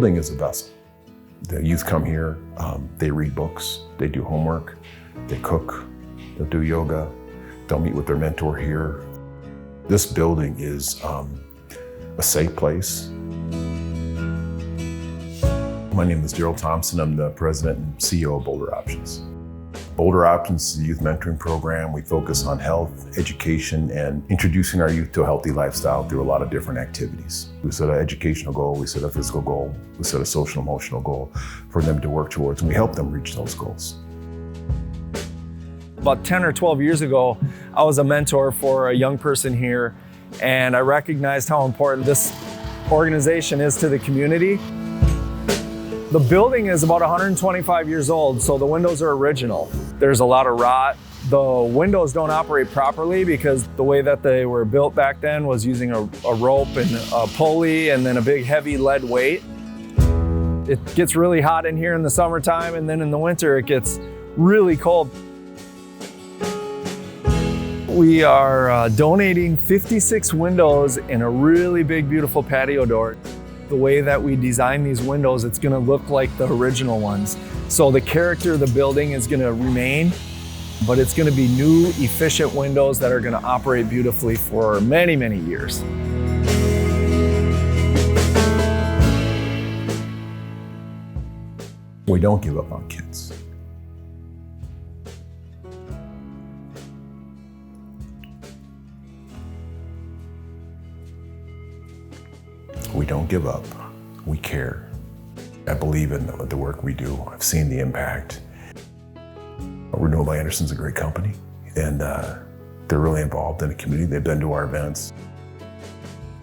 building is a vessel. The youth come here, they read books, they do homework, they cook, they'll do yoga, they'll meet with their mentor here. This building is a safe place. My name is Daryl Thompson. I'm the president and CEO of Boulder Options. Boulder Options is a youth mentoring program. We focus on health, education, and introducing our youth to a healthy lifestyle through a lot of different activities. We set an educational goal, we set a physical goal, we set a social emotional goal for them to work towards, and we help them reach those goals. About 10 or 12 years ago, I was a mentor for a young person here, and I recognized how important this organization is to the community. The building is about 125 years old, so the windows are original. There's a lot of rot. The windows don't operate properly because the way that they were built back then was using a rope and a pulley and then a big heavy lead weight. It gets really hot in here in the summertime, and then in the winter it gets really cold. We are donating 56 windows and a really big, beautiful patio door. The way that we design these windows, it's gonna look like the original ones. So the character of the building is gonna remain, but it's gonna be new, efficient windows that are gonna operate beautifully for many, many years. We don't give up on kids. We don't give up, we care. I believe in the work we do. I've seen the impact. Renewal by Andersen's a great company, and they're really involved in the community. They've been to our events.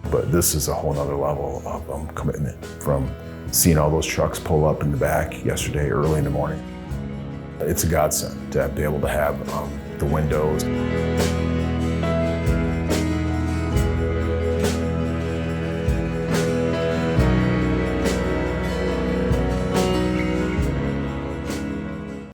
But this is a whole nother level of commitment, from seeing all those trucks pull up in the back yesterday early in the morning. It's a godsend to be able to have the windows.